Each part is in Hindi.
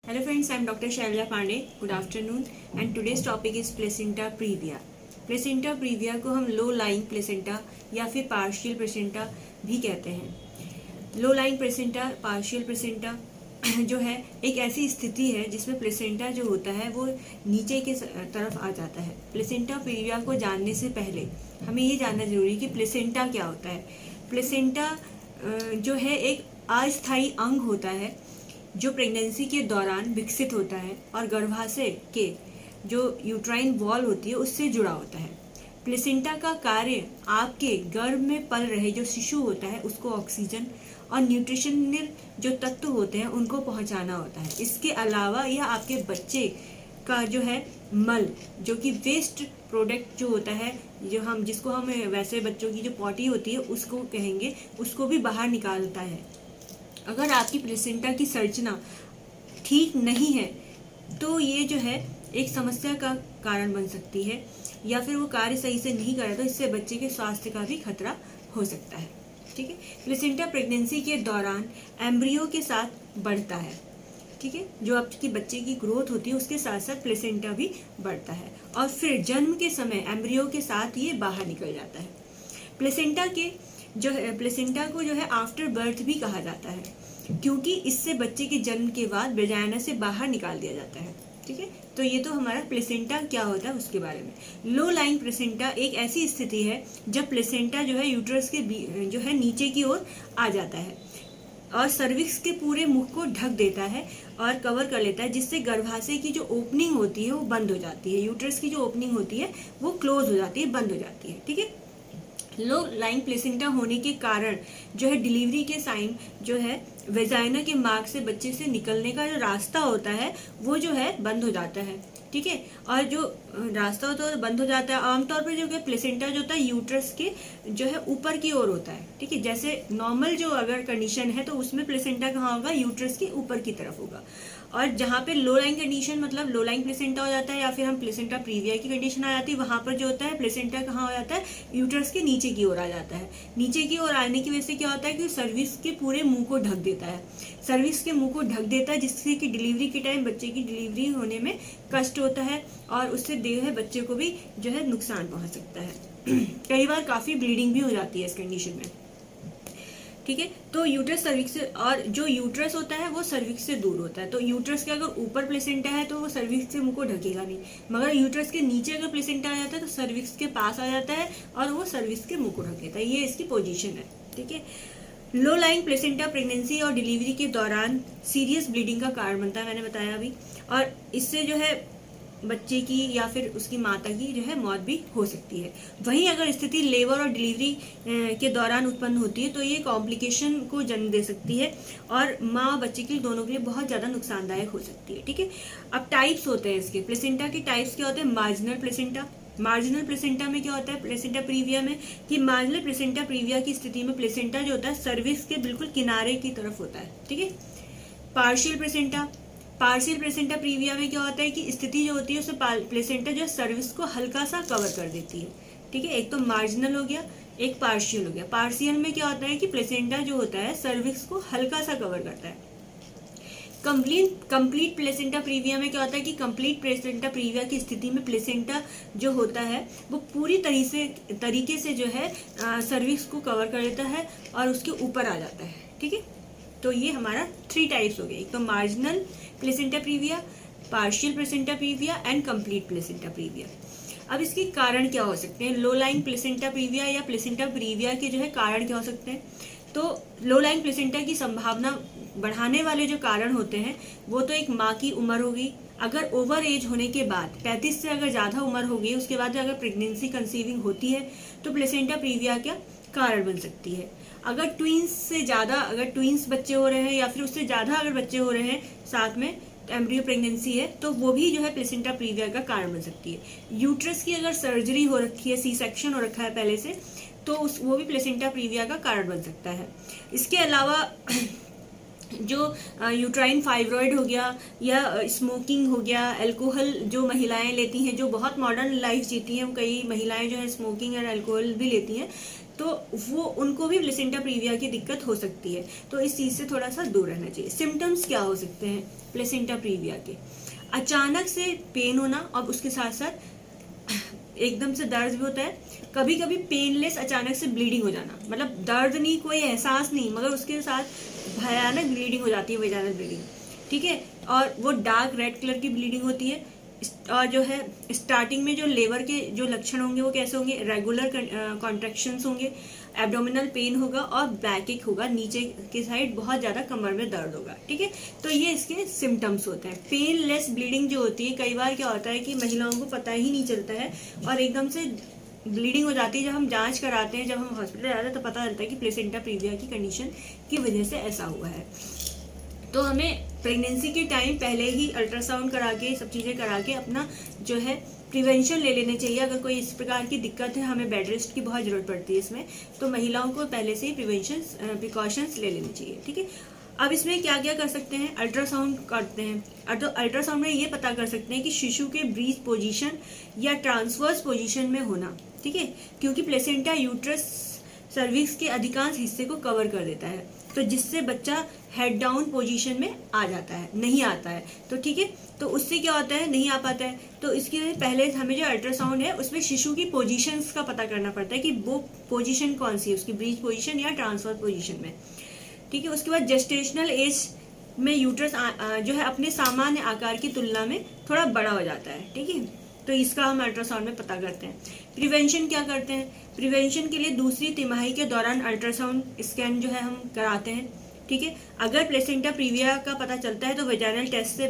Hello friends, I am Dr. Shailja Pandey. Good afternoon and today's topic is placenta previa. Placenta previa को हम लो लाइंग प्लेसेंटा या फिर पार्शियल प्लेसेंटा भी कहते हैं। Low lying placenta, partial placenta जो है एक ऐसी स्थिति है जिसमें प्लेसेंटा जो होता है वो नीचे के तरफ आ जाता है। प्लेसेंटा प्रीविया को जानने से पहले हमें ये जानना जरूरी है कि प्लेसेंटा क्या होता है। प्लेसेंटा जो है एक अस्थायी अंग होता है जो प्रेगनेंसी के दौरान विकसित होता है और गर्भाशय के जो यूट्राइन वॉल होती है उससे जुड़ा होता है। प्लेसेंटा का कार्य आपके गर्भ में पल रहे जो शिशु होता है उसको ऑक्सीजन और न्यूट्रिशनल जो तत्व होते हैं उनको पहुंचाना होता है। इसके अलावा यह आपके बच्चे का जो है मल, जो कि वेस्ट प्रोडक्ट जो होता है, जिसको हम वैसे बच्चों की जो पॉटी होती है उसको कहेंगे, उसको भी बाहर निकालता है। अगर आपकी प्लेसेंटा की संरचना ठीक नहीं है तो ये जो है एक समस्या का कारण बन सकती है, या फिर वो कार्य सही से नहीं करे तो इससे बच्चे के स्वास्थ्य का भी खतरा हो सकता है। ठीक है, प्लेसेंटा प्रेगनेंसी के दौरान एम्ब्रियो के साथ बढ़ता है। ठीक है, जो आपकी बच्चे की ग्रोथ होती है उसके साथ साथ प्लेसेंटा भी बढ़ता है और फिर जन्म के समय एम्ब्रियो के साथ ये बाहर निकल जाता है। प्लेसेंटा को जो है आफ्टर बर्थ भी कहा जाता है, क्योंकि इससे बच्चे के जन्म के बाद वेजाइना से बाहर निकाल दिया जाता है। ठीक है, तो ये तो हमारा प्लेसेंटा क्या होता है उसके बारे में। लो लाइंग प्लेसेंटा एक ऐसी स्थिति है जब प्लेसेंटा जो है यूट्रस के जो है नीचे की ओर आ जाता है और सर्विक्स के पूरे मुख को ढक देता है और कवर कर लेता है, जिससे गर्भाशय की जो ओपनिंग होती है वो बंद हो जाती है। यूट्रस की जो ओपनिंग होती है वो क्लोज हो जाती है, बंद हो जाती है। ठीक है, लो लाइंग प्लेसेंटा होने के कारण जो है डिलीवरी के साइन जो है वेजाइना के मार्ग से बच्चे से निकलने का जो रास्ता होता है वो जो है बंद हो जाता है। ठीक है, और जो रास्ता होता है वो बंद हो जाता है। आमतौर पर जो प्लेसेंटा जो होता है यूट्रस के जो है ऊपर की ओर होता है। ठीक है, जैसे नॉर्मल जो अगर कंडीशन है तो उसमें प्लेसेंटा कहाँ होगा, यूट्रस के ऊपर की तरफ होगा। और जहाँ पे लो लाइंग कंडीशन मतलब लो लाइंग प्लेसेंटा हो जाता है या फिर हम प्लेसेंटा प्रीविया की कंडीशन आ जाती है, वहां पर जो होता है प्लेसेंटा कहाँ हो जाता है, यूट्रस के नीचे की ओर आ जाता है। नीचे की ओर आने की वजह से क्या होता है कि सर्विक्स के पूरे मुंह को ढक देता है। सर्विक्स के मुंह को ढक देता है जिससे कि डिलीवरी के टाइम बच्चे की डिलीवरी होने में कष्ट होता है और उससे देह है बच्चे को भी जो है नुकसान पहुंच सकता है। कई बार काफी ब्लीडिंग भी हो जाती है इस कंडीशन में। ठीक है, तो यूट्रस सर्विक्स से, और जो यूट्रस होता है वो सर्विक्स से दूर होता है। तो यूट्रस के अगर ऊपर प्लेसेंटा है तो वो सर्विक्स से मुंह को ढकेगा नहीं, मगर यूट्रस के नीचे अगर प्लेसेंटा आ जाता है तो सर्विक्स के पास आ जाता है और वो सर्विक्स के मुंह को ढक देता है। ये इसकी पोजीशन है। ठीक है, लो लाइंग प्लेसेंटा प्रेगनेंसी और डिलीवरी के दौरान सीरियस ब्लीडिंग का कारण बनता है, मैंने बताया अभी, और इससे जो है बच्चे की या फिर उसकी माता की जो है मौत भी हो सकती है। वहीं अगर स्थिति लेबर और डिलीवरी के दौरान उत्पन्न होती है तो ये कॉम्प्लिकेशन को जन्म दे सकती है और माँ और बच्चे के लिए दोनों के लिए बहुत ज्यादा नुकसानदायक हो सकती है। ठीक है, अब टाइप्स होते हैं इसके। प्लेसेंटा के टाइप्स क्या होते हैं, मार्जिनल प्लेसेंटा। मार्जिनल प्लेसेंटा में क्या होता है, प्लेसेंटा प्रीविया में, कि मार्जिनल प्लेसेंटा प्रीविया की स्थिति में प्लेसेंटा जो होता है सर्विक्स के बिल्कुल किनारे की तरफ होता है। ठीक है, partial placenta. Partial placenta previa में क्या होता है कि स्थिति जो होती है उसमें प्लेसेंटा जो है सर्विक्स को हल्का सा कवर कर देती है। ठीक है, एक तो मार्जिनल हो गया, एक पार्शियल हो गया। पार्शियल में क्या होता है कि प्लेसेंटा जो होता है सर्विक्स को हल्का सा कवर करता है। कंप्लीट प्लेसेंटा प्रीविया में क्या होता है कि कंप्लीट प्लेसेंटा प्रीविया की स्थिति में प्लेसेंटा जो होता है वो पूरी तरीके से जो है सर्विक्स को कवर कर देता है और उसके ऊपर आ जाता है। ठीक है, तो ये हमारा 3 टाइप्स हो गए, एक तो marginal placenta previa, partial placenta previa and complete placenta previa. अब इसके कारण क्या हो सकते हैं, लो लाइंग प्लेसेंटा प्रीविया या प्लेसेंटा प्रीविया के जो है कारण क्या हो सकते हैं। तो लो लाइंग प्लेसेंटा की संभावना बढ़ाने वाले जो कारण होते हैं वो तो एक माँ की उम्र होगी। अगर ओवर एज होने के बाद 35 से अगर ज्यादा उम्र हो गई उसके बाद अगर प्रेगनेंसी कंसीविंग होती है तो प्लेसेंटा प्रीविया का कारण बन सकती है। अगर ट्विंस से ज्यादा, अगर ट्विंस बच्चे हो रहे हैं या फिर उससे ज्यादा अगर बच्चे हो रहे हैं साथ में एम्ब्रियो प्रेगनेंसी है तो वो भी जो है प्लेसेंटा प्रीविया का कारण बन सकती है। यूट्रस की अगर सर्जरी हो रखी है, सी सेक्शन हो रखा है पहले से, तो वो भी प्लेसेंटा प्रीविया का कारण बन सकता है। इसके अलावा जो यूट्राइन फाइब्रॉइड हो गया या स्मोकिंग हो गया, अल्कोहल जो महिलाएं लेती हैं, जो बहुत मॉडर्न लाइफ जीती हैं, कई महिलाएं जो है स्मोकिंग और अल्कोहल भी लेती हैं, तो वो उनको भी प्लेसेंटा प्रीविया की दिक्कत हो सकती है, तो इस चीज से थोड़ा सा दूर रहना चाहिए। सिम्टम्स क्या हो सकते हैं प्लेसेंटा प्रीविया के? अचानक से पेन होना और उसके साथ साथ एकदम से दर्द भी होता है, कभी कभी पेनलेस अचानक से ब्लीडिंग हो जाना, मतलब दर्द नहीं, कोई एहसास नहीं, मगर उसके साथ भयानक ब्लीडिंग हो जाती है, वेजाइनल ब्लीडिंग, ठीक है। और वो डार्क रेड कलर की ब्लीडिंग होती है। और जो है स्टार्टिंग में जो लेबर के जो लक्षण होंगे वो कैसे होंगे? रेगुलर कॉन्ट्रैक्शंस होंगे, एब्डोमिनल पेन होगा और बैक एक होगा, नीचे के साइड बहुत ज़्यादा कमर में दर्द होगा, ठीक है। तो ये इसके सिम्टम्स होते हैं। पेनलेस ब्लीडिंग जो होती है, कई बार क्या होता है कि महिलाओं को पता ही नहीं चलता है और एकदम से ब्लीडिंग हो जाती है। जब हम जांच कराते हैं, जब हम हॉस्पिटल जाते हैं, तो पता चलता है कि प्लेसेंटा प्रीविया की कंडीशन की वजह से ऐसा हुआ है। तो हमें प्रेगनेंसी के टाइम पहले ही अल्ट्रासाउंड करा के, सब चीज़ें करा के अपना जो है प्रिवेंशन ले लेने चाहिए। अगर कोई इस प्रकार की दिक्कत है, हमें बेड रेस्ट की बहुत ज़रूरत पड़ती है इसमें, तो महिलाओं को पहले से ही प्रिकॉशंस ले लेने चाहिए, ठीक है। अब इसमें क्या क्या कर सकते हैं? अल्ट्रासाउंड करते हैं, तो अल्ट्रासाउंड में ये पता कर सकते हैं कि शिशु के ब्रीच पोजीशन या ट्रांसवर्स पोजीशन में होना, ठीक है, क्योंकि प्लेसेंटा यूट्रस सर्विक्स के अधिकांश हिस्से को कवर कर देता है, तो जिससे बच्चा हेड डाउन पोजीशन में आ जाता है, नहीं आता है, तो ठीक है। तो उससे क्या होता है? नहीं आ पाता है। तो इसके लिए पहले हमें जो अल्ट्रासाउंड है उसमें शिशु की पोजीशंस का पता करना पड़ता है कि वो पोजीशन कौन सी है, उसकी ब्रीच पोजीशन या ट्रांसफर पोजीशन में, ठीक है। उसके बाद जेस्टेशनल एज में यूट्रस जो है अपने सामान्य आकार की तुलना में थोड़ा बड़ा हो जाता है, ठीक है। तो इसका हम अल्ट्रासाउंड में पता करते हैं। प्रिवेंशन क्या करते हैं? प्रिवेंशन के लिए दूसरी तिमाही के दौरान अल्ट्रासाउंड स्कैन जो है हम कराते हैं, ठीक है। अगर प्लेसेंटा प्रीविया का पता चलता है तो वेजाइनल टेस्ट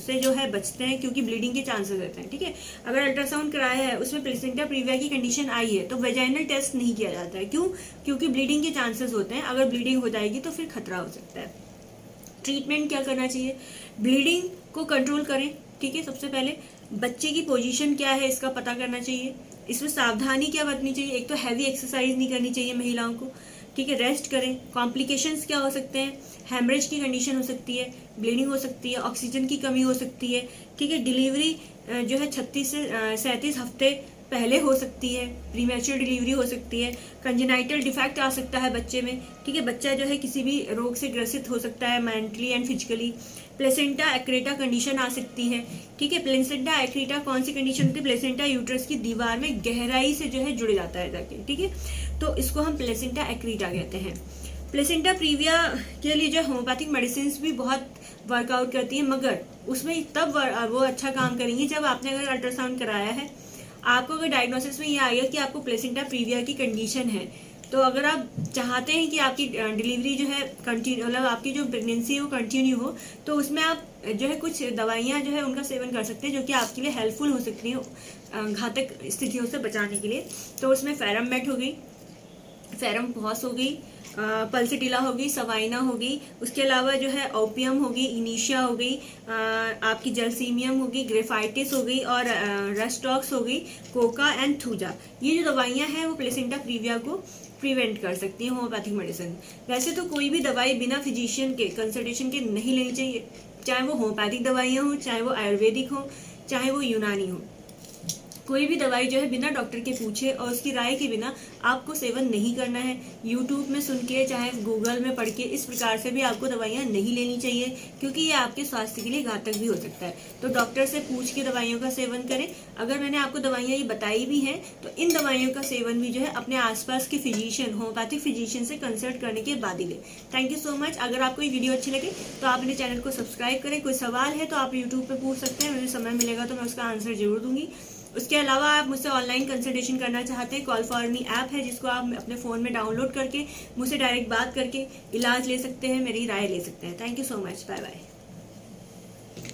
से जो है बचते हैं, क्योंकि ब्लीडिंग के चांसेस रहते हैं, ठीक है। अगर अल्ट्रासाउंड कराया है, उसमें प्लेसेंटा प्रीविया की कंडीशन आई है, तो वेजाइनल टेस्ट नहीं किया जाता है। क्यों? क्योंकि ब्लीडिंग के चांसेस होते हैं, अगर ब्लीडिंग हो जाएगी तो फिर खतरा हो सकता है। ट्रीटमेंट क्या करना चाहिए? ब्लीडिंग को कंट्रोल करें, ठीक है। सबसे पहले बच्चे की पोजीशन क्या है इसका पता करना चाहिए। इसमें सावधानी क्या बरतनी चाहिए? एक तो हैवी एक्सरसाइज नहीं करनी चाहिए महिलाओं को, ठीक है, रेस्ट करें। कॉम्प्लिकेशंस क्या हो सकते हैं? हेमरेज की कंडीशन हो सकती है, ब्लीडिंग हो सकती है, ऑक्सीजन की कमी हो सकती है, ठीक है। डिलीवरी जो है 36 से 37 हफ्ते पहले हो सकती है, प्रीमैच्योर डिलीवरी हो सकती है, कंजेनाइटल डिफेक्ट आ सकता है बच्चे में, ठीक है। बच्चा जो है किसी भी रोग से ग्रसित हो सकता है, mentally and physically. Placenta accreta condition आ सकती है, ठीक है। प्लेसेंटा एक्रेटा कौन सी कंडीशन होती है? प्लेसेंटा यूट्रस की दीवार में गहराई से जो है जुड़ जाता है जाके, ठीक है। तो इसको हम प्लेसेंटा एक्रेटा कहते हैं। प्लेसेंटा प्रीविया के लिए जो होम्योपैथिक मेडिसिन भी बहुत वर्कआउट करती है, मगर उसमें तब वो अच्छा काम करेंगी जब आपने अगर अल्ट्रासाउंड कराया है, आपको अगर डायग्नोसिस में ये आ गया कि आपको प्लेसेंटा प्रीविया की कंडीशन है, तो अगर आप चाहते हैं कि आपकी डिलीवरी जो है कंटिन्यू, मतलब आपकी जो प्रेगनेंसी है वो कंटिन्यू हो, तो उसमें आप जो है कुछ दवाइयाँ जो है उनका सेवन कर सकते हैं, जो कि आपके लिए हेल्पफुल हो सकती हैं घातक स्थितियों से बचाने के लिए। तो उसमें फेरम मेट हो गई, फेरम पॉस हो गई, पल्सिटिला होगी, सवाइना होगी, उसके अलावा जो है ओपियम होगी, इनिशिया हो गई, आपकी जलसीमियम होगी, ग्रेफाइटिस हो गई और रेस्टॉक्स हो गई, कोका एंड थूजा। ये जो दवाइयाँ हैं वो प्लेसेंटा प्रीविया को प्रिवेंट कर सकती है होम्योपैथिक मेडिसिन। वैसे तो कोई भी दवाई बिना फिजिशियन के कंसल्टेशन के नहीं लेनी चाहिए, चाहे वो होम्योपैथिक दवाइयाँ हो, चाहे वो आयुर्वेदिक हो, चाहे वो यूनानी हो। कोई भी दवाई जो है बिना डॉक्टर के पूछे और उसकी राय के बिना आपको सेवन नहीं करना है। यूट्यूब में सुन के, चाहे गूगल में पढ़ के, इस प्रकार से भी आपको दवाइयाँ नहीं लेनी चाहिए, क्योंकि ये आपके स्वास्थ्य के लिए घातक भी हो सकता है। तो डॉक्टर से पूछ के दवाइयों का सेवन करें। अगर मैंने आपको दवाइयाँ ये बताई भी हैं, तो इन दवाइयों का सेवन भी जो है अपने आसपास के फिजिशियन, होम्योपैथिक फिजिशियन से कंसल्ट करने के बाद ही लें। Thank you so much. अगर आपको ये वीडियो अच्छी लगे तो आप मेरे चैनल को सब्सक्राइब करें। कोई सवाल है तो आप यूट्यूब पर पूछ सकते हैं, मुझे समय मिलेगा तो मैं उसका आंसर जरूर दूंगी। उसके अलावा आप मुझसे ऑनलाइन कंसल्टेशन करना चाहते हैं, कॉल फॉर मी ऐप है जिसको आप अपने फ़ोन में डाउनलोड करके मुझसे डायरेक्ट बात करके इलाज ले सकते हैं, मेरी राय ले सकते हैं। Thank you so much. Bye bye.